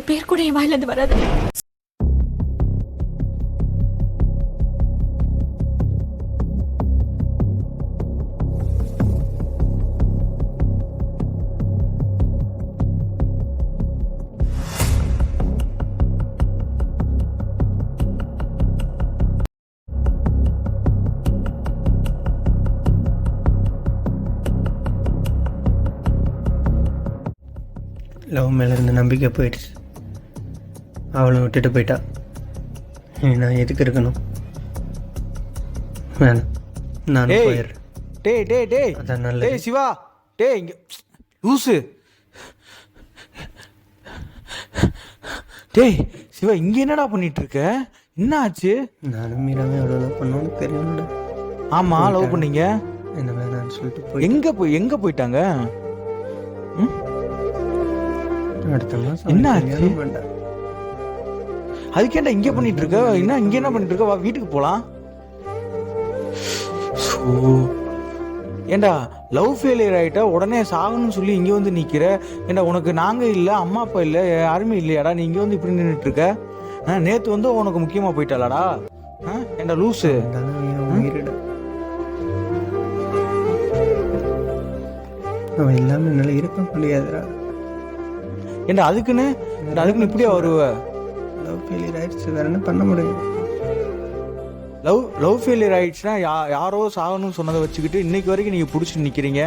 பேர் கூட என் வாயிலிருந்து வராது. லவ் மேலே இருந்த நம்பிக்கை போயிடுச்சு. அவளும் விட்டுட்டு போயிட்டா. நான் எதுக்கு இருக்கணும்? வேணாம், நான் போயிடுறேன். அதான் நல்லது. சிவா, இங்க லூசு. சிவா, இங்க என்னடா பண்ணிட்டு இருக்க? என்ன ஆச்சு? நானும் மீராவே அவ்வளோ லவ் பண்ணோன்னு தெரியும்டா. ஆமா, லவ் பண்ணீங்க. என்ன வேணான்னு சொல்லிட்டு போய் எங்க போயிட்டாங்க? அடுத்த மாதம் என்ன ஆச்சு? அதுக்கேண்டா இங்கே பண்ணிட்டு இருக்க? இங்க என்ன பண்ணிட்டு இருக்க? வா, வீட்டுக்கு போலாம். ஏண்டா, லவ் ஃபெயிலியர் ஆகிட்டா உடனே சாகணும்னு சொல்லி இங்கே வந்து நிற்கிற. ஏண்டா, உனக்கு நாங்கள் இல்லை, அம்மா அப்பா இல்லை, யாருமே இல்லையாடா? நீ இங்கே வந்து இப்படி நின்றுட்டு இருக்க. நேற்று வந்து உனக்கு முக்கியமாக போயிட்டாளாடா? ஏண்டா லூஸு. அவன் இல்லாமல் என்னால் இருக்க முடியாதுடா. ஏண்டா அதுக்குன்னு இப்படியா வருவ? லவ் ஃபெயிலியர் ஆயிடுச்சு, வேற என்ன பண்ண முடியும்? லவ் ஃபெயிலியர் ஆயிடுச்சுன்னா யாரோ சாகணும்னு சொன்னதை வச்சுக்கிட்டு இன்னைக்கு வரைக்கும் நீங்கள் பிடிச்சி நிற்கிறீங்க.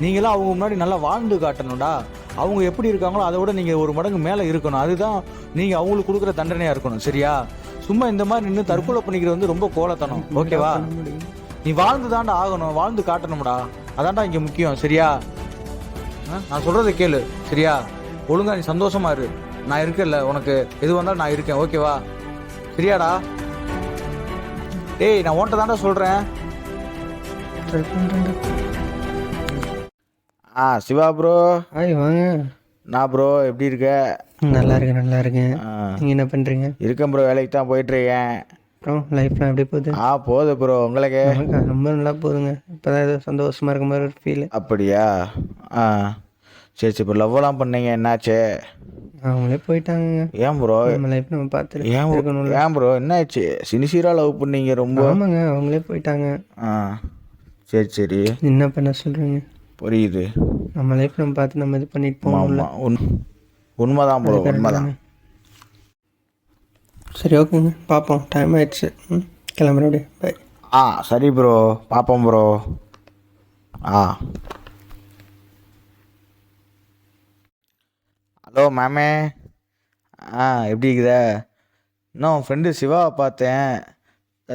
நீங்களாம் அவங்க முன்னாடி நல்லா வாழ்ந்து காட்டணும்டா. அவங்க எப்படி இருக்காங்களோ அதை விட நீங்கள் ஒரு மடங்கு மேலே இருக்கணும். அதுதான் நீங்கள் அவங்களுக்கு கொடுக்குற தண்டனையாக இருக்கணும், சரியா? சும்மா இந்த மாதிரி நின்று தற்கொலை பண்ணிக்கிறது வந்து ரொம்ப கோலத்தனம், ஓகேவா? நீ வாழ்ந்து தாண்டா ஆகணும், வாழ்ந்து காட்டணும்டா. அதான்டா இங்கே முக்கியம், சரியா? நான் சொல்கிறத கேளு, சரியா? ஒழுங்கா நீ சந்தோஷமா இரு. நான் இருக்கேன்ல, உனக்கு எது வந்தாலும் நான் இருக்கேன், ஓகேவா? சரியாடா? நான் உன்கிட்ட தாண்டா சொல்றேன். சிவா ப்ரோ. ஹாய், வாங்க. நான் ப்ரோ, எப்படி இருக்க? நல்லா இருக்கேன். நீங்கள் என்ன பண்ணுறீங்க? இருக்கேன் ப்ரோ, வேலைக்கு தான் போயிட்டுருக்கேன். அப்புறம் லைஃப்லாம் எப்படி போகுது? போகுது ப்ரோ. உங்களுக்கு? ரொம்ப நல்லா போகுதுங்க. இப்போ தான் ஏதோ சந்தோஷமாக இருக்க மாதிரி ஒரு ஃபீல். அப்படியா? சரி, இப்போ லவ்லாம் பண்ணீங்க, என்னாச்சு? அவங்களே போயிட்டாங்க. ஏன் ப்ரோ? நம்ம லைஃப் நம்ம பார்த்துட்டு ஏன் ப்ரோ, என்னாச்சு? சின்சியராக லவ் பண்ணீங்க ரொம்ப. ஆமாங்க, அவங்களே போயிட்டாங்க. சரி. என்ன பண்ண சொல்கிறீங்க? புரியுது. நம்ம லைஃப் நம்ம பார்த்து நம்ம இது பண்ணிட்டு போகணும்ல. உண்மைதான் ப்ரோ, உண்மைதான். சரி, ஓகேங்க, பார்ப்போம். டைம் ஆயிடுச்சு. கிளம்புறோம். பை. சரி ப்ரோ, பார்ப்போம் ப்ரோ. ஹலோ மேமே. எப்படி இருக்குதா? இன்னும் ஃப்ரெண்டு சிவாவை பார்த்தேன்.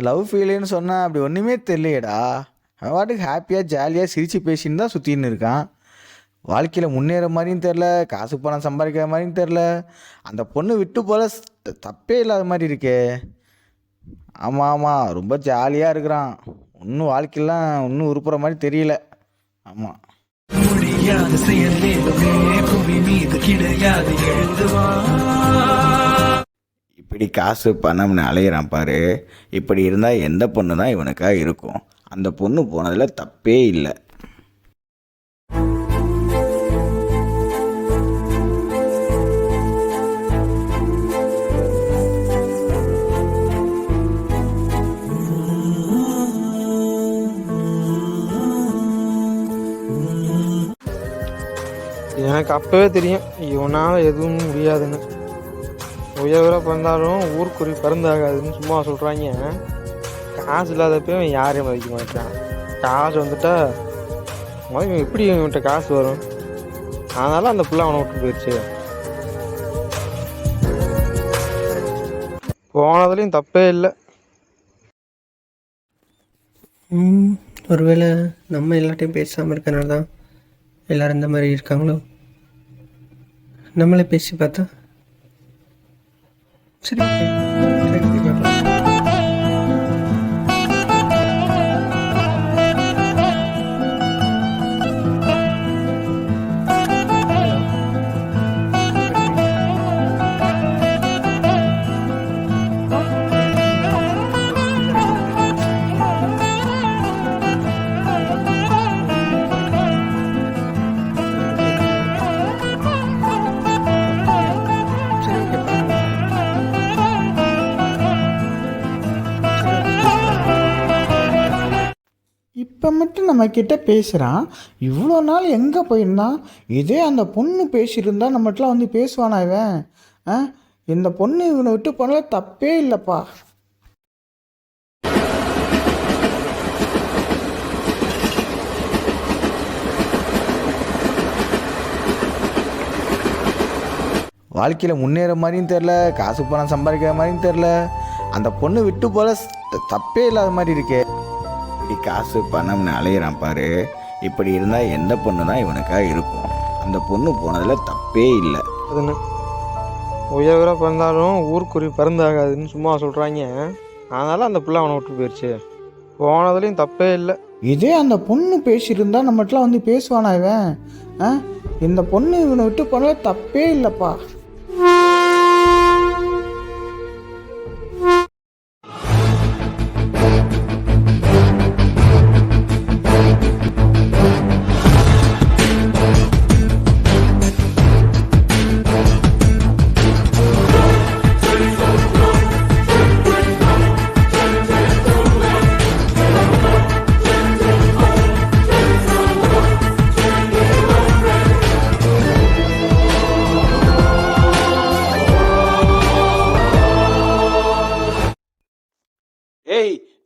லவ் ஃபீலுன்னு சொன்னேன், அப்படி ஒன்றுமே தெரியலையேடா. அவன் பாட்டுக்கு ஹாப்பியாக ஜாலியாக சிரித்து பேசின்னு தான் சுற்றின்னு இருக்கான். வாழ்க்கையில் முன்னேற மாதிரியும் தெரில, காசு பணம் சம்பாதிக்கிற மாதிரியும் தெரில. அந்த பொண்ணு விட்டு போல தப்பே இல்லாத மாதிரி இருக்கே. ஆமாம், ரொம்ப ஜாலியாக இருக்கிறான். ஒன்றும் வாழ்க்கையெல்லாம் ஒன்றும் உருப்புற மாதிரி தெரியல. ஆமாம். இப்படி காசு பணம்னு அலையிறான் பாரு. இப்படி இருந்தால் எந்த பொண்ணு தான் இவனுக்காக இருக்கும்? அந்த பொண்ணு போனதில் தப்பே இல்லை. எனக்கு அப்போவே தெரியும் இவனால் எதுவும் முடியாதுன்னு. உயர்வராக பிறந்தாலும் ஊருக்குறி பிறந்தாகாதுன்னு சும்மா சொல்கிறாங்க. காசு இல்லாதப்போ யாரையும் மதிக்க மாட்டான். காசு வந்துட்டா முதல்ல எப்படி இவன்கிட்ட காசு வரும்? அதனால அந்த பிள்ளை அவனை விட்டு போயிடுச்சு. போனதுலேயும் தப்பே இல்லை. ஒருவேளை நம்ம எல்லாட்டையும் பேசாமல் இருக்கனால தான் எல்லோரும் இந்த மாதிரி இருக்காங்களோ? நம்மளே பேசி பார்த்தா சரி. வந்துட்டு நம்மக்கிட்ட பேசுகிறான். இவ்வளோ நாள் எங்கே போயிருந்தான்? இதே அந்த பொண்ணு பேசியிருந்தா நம்மகிட்டலாம் வந்து பேசுவானா இவன்? இந்த பொண்ணு இவனை விட்டு போனால தப்பே இல்லைப்பா. வாழ்க்கையில் முன்னேற மாதிரியும் தெரில, காசு பணம் சம்பாதிக்கிற மாதிரியும் தெரில. அந்த பொண்ணு விட்டு போல தப்பே இல்லாத மாதிரி இருக்கே. இப்படி காசு பணம்னு அலையிறான் பாரு. இப்படி இருந்தால் எந்த பொண்ணு தான் இவனுக்காக இருக்கும்? அந்த பொண்ணு போனதில் தப்பே இல்லை. அதுன்னு உயர்வராக பிறந்தாலும் ஊர்க்குறி பருந்தாகாதுன்னு சும்மா சொல்கிறாங்க. அதனால் அந்த பிள்ளை அவனை விட்டு போயிடுச்சு. போனதுலேயும் தப்பே இல்லை. இதே அந்த பொண்ணு பேசியிருந்தா நம்மகிட்டலாம் வந்து பேசுவானா இவன்? இந்த பொண்ணு இவனை விட்டு போனால தப்பே இல்லைப்பா.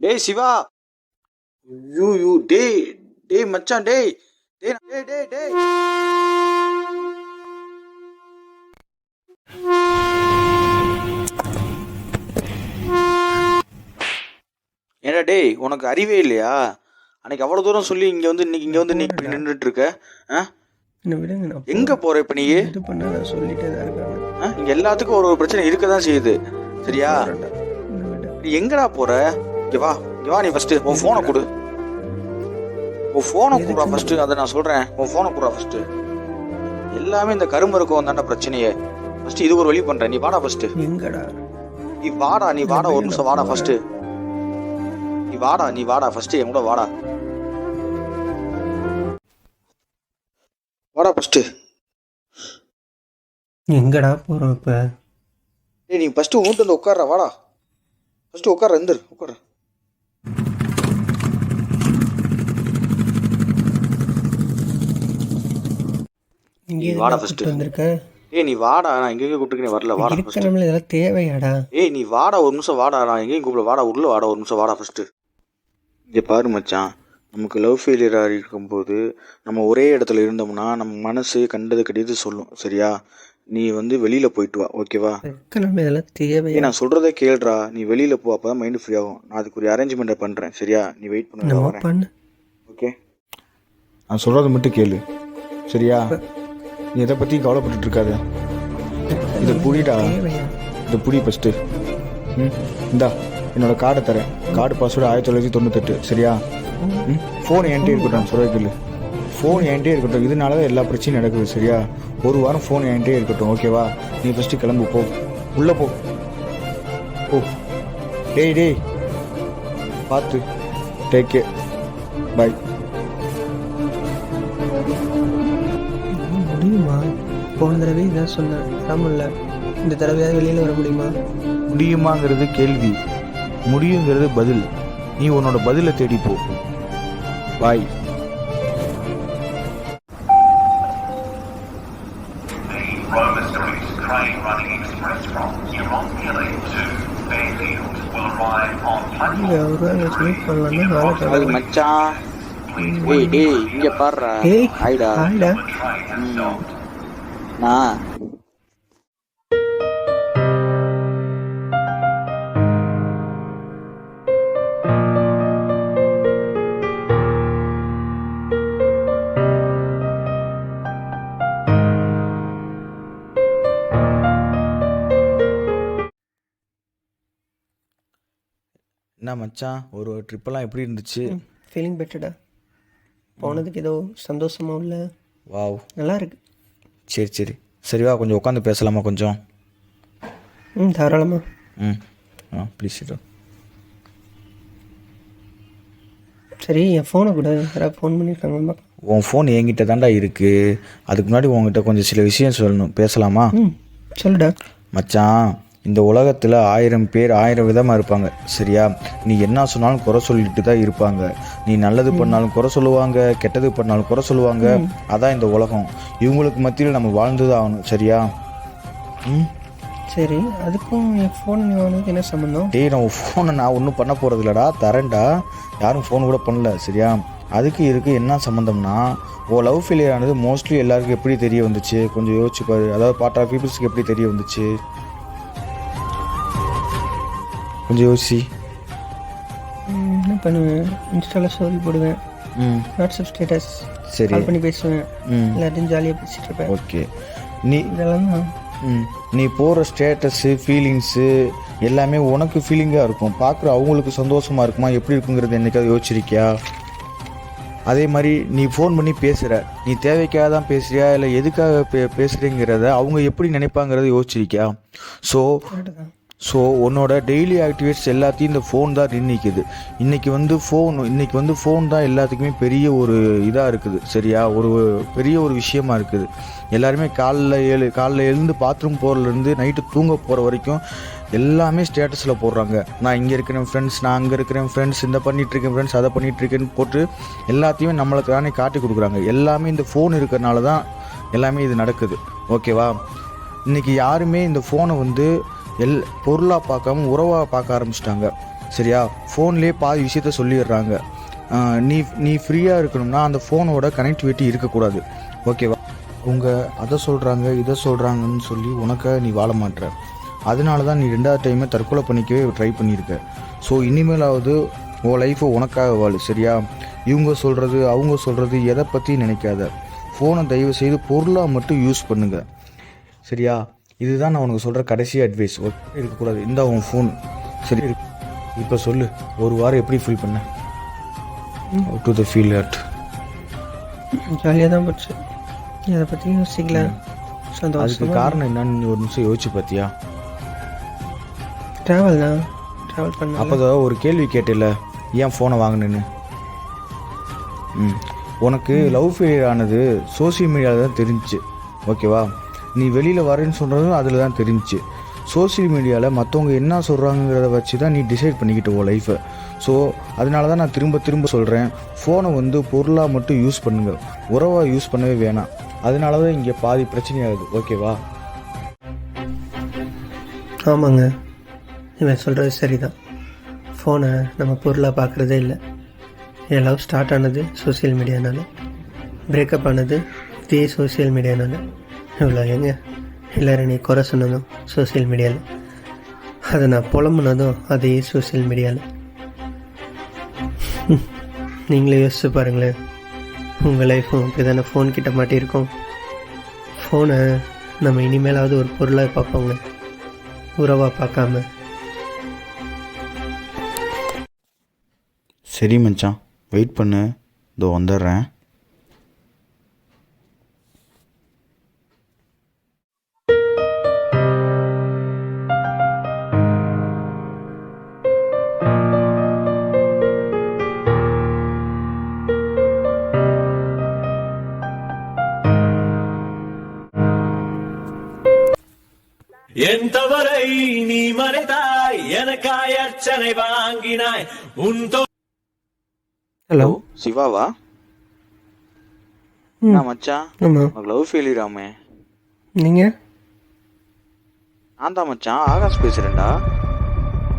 டேய் சிவா, யூ டேய் மச்சான், டேய் டேய் டேய் டேய் டேய் ஏடா டேய், உனக்கு அறிவே இல்லையா? அன்னைக்கு அவ்வளோ தூரம் சொல்லி இன்னைக்கு இங்கே வந்து நீ இப்படி நின்றுட்டு இருக்க. என்ன விடுங்க, நான் எங்க போற இப்ப நீ? இது பண்ண நான் சொல்லிட்டே தான் இருக்காங்க. இங்க எல்லாத்துக்கும் ஒரு பிரச்சனை இருக்க தான் செய்யுது, சரியா? நீ எங்கடா போற? இங்க வா நீ ஃபர்ஸ்ட் உன் போனை கொடு. உன் போனை கொடுறா ஃபர்ஸ்ட். அதை நான் சொல்றேன், உன் போனை கொடுறா ஃபர்ஸ்ட். எல்லாமே இந்த கரும்பு இருக்கும் தாண்டா பிரச்சனையே. ஃபர்ஸ்ட் இதுக்கு ஒரு வழி பண்றேன். நீ வாடா ஃபர்ஸ்ட். எங்கடா? நீ வாடா ஒரு நிமிஷம் வாடா ஃபர்ஸ்ட். நீ வாடா ஃபர்ஸ்ட், என் கூட வாடா ஃபர்ஸ்ட். எங்கடா போறோம் இப்ப? நீ ஃபர்ஸ்ட் வீட்டு வந்து உட்கார்ற, வாடா ஃபர்ஸ்ட். உட்கார உட்கார. வாடா ஃபர்ஸ்ட். நீ வாடா, நான் எங்கேயும் கூப்பிட்டு வரல. வாடா ஃபர்ஸ்ட். நம்மள இதெல்லாம் தேவையாடா? நீ வாடா ஒரு நிமிஷம் வாடா, நான் எங்கேயும் கூப்பிட. வாடா உள்ள வாடா ஒரு நிமிஷம் வாடா ஃபர்ஸ்ட். இங்கே பாரு மச்சான், நமக்கு லவ் ஃபெயிலியராக இருக்கும்போது நம்ம ஒரே இடத்துல இருந்தோம்னா நம்ம மனசு கண்டது கடிது சொல்லும், சரியா? நீ வெளியில் போயிட்டு வா, ஓகேவா? இதெல்லாம் தேவை. நான் சொல்கிறத கேள்றா. நீ வெளியில் போ, அப்போ தான் மைண்டு ஃப்ரீ ஆகும். நான் அதுக்கு ஒரு அரேஞ்ச்மெண்ட்டை பண்ணுறேன், சரியா? நீ வெயிட் பண்ணு. ஓகே, நான் சொல்கிறத மட்டும் கேளு, சரியா? நீ எதை பற்றியும் கவலைப்பட்டு இருக்காது. இதை புடிடா, இதை புடி ஃபஸ்ட்டு. இந்தா என்னோட கார்டை தரேன். கார்டு பாஸ்வேர்டு 1998, சரியா? ஃபோன் என்கிட்டே இருக்கட்டும், சொல்ல கேளு. ஃபோன் என்கிட்டே இருக்கட்டும். இதனால தான் எல்லா பிரச்சனையும் நடக்குது, சரியா? ஒரு வாரம் ஃபோன் என்கிட்டே இருக்கட்டும், ஓகேவா? நீ ஃபஸ்ட்டு கிளம்பு, போ உள்ளே போ. டேய் பார்த்து, டேக் கேர், பாய். முடியுமா? போன தடவை இதான் சொன்னேன், தமிழ்ல. இந்த தடவையாவது வெளியில் வர முடியுமா? முடியுமாங்கிறது கேள்வி, முடியுங்கிறது பதில். நீ உன்னோட பதிலை தேடி போ. பாய். Rover Street train running express from Huron to Fairfield will arrive on platform. அது மச்சான். டேய் இங்க பாருடா. ஹாய்டா. நான் என்ன மச்சான், ஒரு ட்ரிப்பெல்லாம் எப்படி இருந்துச்சு? ஃபீலிங் பெட்டர்டா. போனதுக்கு ஏதோ சந்தோஷமா உள்ள. வாவ், நல்லா இருக்கு. சரிவா, கொஞ்சம் உட்காந்து பேசலாமா கொஞ்சம்? தாராளமா. ப்ளீஸ். சரி, என் ஃபோனை கூட யாராவது ஃபோன் பண்ணியிருக்காங்க? உன் ஃபோன் என்கிட்ட தாண்டா இருக்குது. அதுக்கு முன்னாடி உங்ககிட்ட கொஞ்சம் சில விஷயம் சொல்லணும், பேசலாமா? சொல்லுடா. மச்சான், இந்த உலகத்தில் 1000 பேர் 1000 விதமாக இருப்பாங்க சரியா. நீ என்ன சொன்னாலும் குறை சொல்லிட்டு தான் இருப்பாங்க. நீ நல்லது பண்ணாலும் குறை சொல்லுவாங்க, கெட்டது பண்ணாலும் குறை சொல்லுவாங்க. அதான் இந்த உலகம். இவங்களுக்கு மத்தியில் நம்ம வாழ்ந்து தான் ஆகணும் சரியா. சரி, அதுக்கும் என் ஃபோன் வாங்கினதுக்கு என்ன சம்மந்தம்? டேய், நான் ஃபோனை நான் ஒன்றும் பண்ண போகிறது இல்லைடா, தரேன்டா. யாரும் ஃபோன் கூட பண்ணல சரியா. அதுக்கு இருக்குது என்ன சம்மந்தம்னா, லவ் ஃபெயிலியர் ஆனது மோஸ்ட்லி எல்லாருக்கும் எப்படி தெரிய வந்துச்சு கொஞ்சம் யோசிச்சு பாரு. அதாவது பார்ட் ஆஃப் பீப்புள்ஸ்க்கு எப்படி தெரிய வந்துச்சு கொஞ்சம் யோசி. என்ன பண்ணுவேன், இன்ஸ்டாவில் ஸ்டோரி போடுவேன், வாட்ஸ்அப் ஸ்டேட்டஸ், சரி, கால் பண்ணி பேசுவேன், எல்லாத்தையும் ஜாலியாக பேசிட்டு இருப்பேன். ஓகே. நீ இதெல்லாம் தான் நீ போகிற ஸ்டேட்டஸு ஃபீலிங்ஸு எல்லாமே உனக்கு ஃபீலிங்காக இருக்கும். பார்க்குற அவங்களுக்கு சந்தோஷமாக இருக்குமா எப்படி இருக்குங்கிறது என்றைக்காவது யோசிச்சிருக்கியா? அதே மாதிரி நீ ஃபோன் பண்ணி பேசுகிற, நீ தேவைக்காக தான் பேசுகிறியா இல்லை எதுக்காக பேசுகிறேங்கிறத அவங்க எப்படி நினைப்பாங்கிறத யோசிச்சிருக்கியா? ஸோ உன்னோட டெய்லி ஆக்டிவிட்டிஸ் எல்லாத்தையும் இந்த ஃபோன் தான் நிர்ணயிக்குது. இன்றைக்கி வந்து ஃபோன் தான் எல்லாத்துக்குமே பெரிய ஒரு இதாக இருக்குது சரியா. பெரிய ஒரு விஷயமா இருக்குது. எல்லாருமே காலைல எழுந்து பாத்ரூம் போகிறதுலேருந்து நைட்டு தூங்க போகிற வரைக்கும் எல்லாமே ஸ்டேட்டஸில் போடுறாங்க. நான் இங்கே இருக்கிறேன் ஃப்ரெண்ட்ஸ், நான் அங்கே இருக்கிறேன் ஃப்ரெண்ட்ஸ், இந்த பண்ணிகிட்ருக்கேன் ஃப்ரெண்ட்ஸ், அதை பண்ணிகிட்ருக்கேன்னு போட்டு எல்லாத்தையுமே நம்மளுக்கு தானே காட்டி கொடுக்குறாங்க. எல்லாமே இந்த ஃபோன் இருக்கிறனால தான் எல்லாமே இது நடக்குது ஓகேவா. இன்றைக்கி யாருமே இந்த ஃபோனை வந்து பொருளாக பார்க்காம உறவாக பார்க்க ஆரம்பிச்சிட்டாங்க சரியா. ஃபோன்லேயே பாதி விஷயத்த சொல்லிடுறாங்க. நீ ஃப்ரீயாக இருக்கணும்னா அந்த ஃபோனோட கனெக்டிவிட்டி இருக்கக்கூடாது ஓகேவா. அவங்க அதை சொல்கிறாங்க இதை சொல்கிறாங்கன்னு சொல்லி உனக்காக நீ வாழ மாட்டுற. அதனால தான் நீ 2வது டைமே தற்கொலை பண்ணிக்கவே ட்ரை பண்ணியிருக்க. ஸோ இனிமேலாவது உன் லைஃப்பை உனக்காக வாழு சரியா. இவங்க சொல்கிறது அவங்க சொல்கிறது எதை பற்றி நினைக்காத. ஃபோனை தயவு செய்து பொருளாக மட்டும் யூஸ் பண்ணுங்க சரியா. இதுதான் நான் உனக்கு சொல்கிற கடைசி அட்வைஸ். இருக்கக்கூடாது. இந்த உன் ஃபோன் சரி. இப்போ சொல்லு, ஒரு வாரம் எப்படி ஃபீல் பண்ண? How to the feel at? ஜாலியாக தான் போச்சு, அதை பற்றி யோசிக்கல. அதுக்கு காரணம் என்னன்னு நீ ஒரு நிமிஷம் யோசிச்சு பார்த்தியா? ட்ராவல் பண்ண. அப்போ தான் ஒரு கேள்வி கேட்டில்ல, ஏன் ஃபோனை வாங்கினேன்னு. உனக்கு லவ் ஃபெயிலியர் ஆனது சோசியல் மீடியாவில் தான் தெரிஞ்சிச்சு ஓகேவா. நீ வெளியில் வரேன்னு சொல்கிறதும் அதில் தான் தெரிஞ்சிச்சு. சோசியல் மீடியாவில் மற்றவங்க என்ன சொல்கிறாங்கிறத வச்சு தான் நீ டிசைட் பண்ணிக்கிட்டு உன் லைஃப்பை. ஸோ அதனால தான் நான் திரும்ப சொல்கிறேன், ஃபோனை வந்து பொருளாக மட்டும் யூஸ் பண்ணுங்கள், உறவாக யூஸ் பண்ணவே வேணாம். அதனால தான் இங்கே பாதி பிரச்சனையாகுது ஓகேவா. ஆமாங்க, இவன் சொல்கிறது சரிதான். ஃபோனை நம்ம பொருளாக பார்க்குறதே இல்லை. என் லவ் ஸ்டார்ட் ஆனது சோசியல் மீடியானால, பிரேக்கப் ஆனது இதே சோசியல் மீடியானால. இவ்வளோ எல்லோரும் நீ குறை சொன்னதும் சோசியல் மீடியாவில், அதை நான் புலம்புனதும் அதே சோசியல் மீடியாவில். நீங்களே யோசிச்சு பாருங்களேன், உங்கள் லைஃப்பும் இப்படி தானே ஃபோன் கிட்ட மாட்டியிருக்கோம். ஃபோனை நம்ம இனிமேலாவது ஒரு பொருளாக பார்ப்போங்க, உறவாக பார்க்காம. சரி மச்சான், வெயிட் பண்ணு, இதோ வந்துடுறேன். என் தவறை நீ மறைத்தாய், எனக்காய் அர்ச்சனை வாங்கினாய். ஹலோ சிவாவா? மச்சான், உனக்கு லவ் ஃபெயிலியர் ஆமே. நீங்கள்? நான் தான் மச்சான், ஆகாஷ் பேசுகிறேன்டா.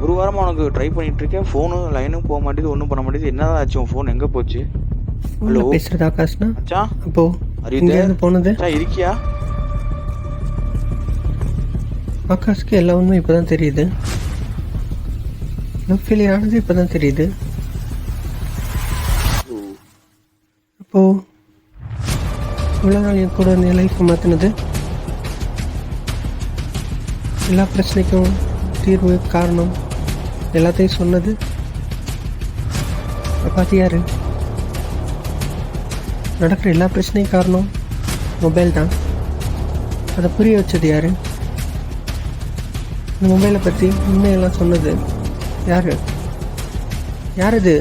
ஒரு வாரமாக உனக்கு ட்ரை பண்ணிட்டு இருக்கேன், ஃபோனும் லைனும் போக மாட்டேது, ஒன்றும் பண்ண மாட்டேது. என்னதான் ஆச்சு உன் ஃபோன்? எங்கே போச்சு? ஹலோ பேசுகிறது ஆகாஷ்னா? மச்சான் அப்போ அறிவு போனது இருக்கியா? ஆகாஷ்க்கு எல்லா உண்மை இப்போ தான் தெரியுது. லவ் ஃபெயிலியர் ஆனது இப்போ தான் தெரியுது. அப்போது இவ்வளோ நாள் என் கூட என் லைஃப்பை மாற்றினது, எல்லா பிரச்சனைக்கும் தீர்வு காரணம் எல்லாத்தையும் சொன்னது பார்த்து யார்? நடக்கிற எல்லா பிரச்சனையும் காரணம் மொபைல் தான். அதை புரிய வச்சது யார்? இந்த மொபைலை பற்றி உண்மையெல்லாம் சொன்னது யார்? யார் இது?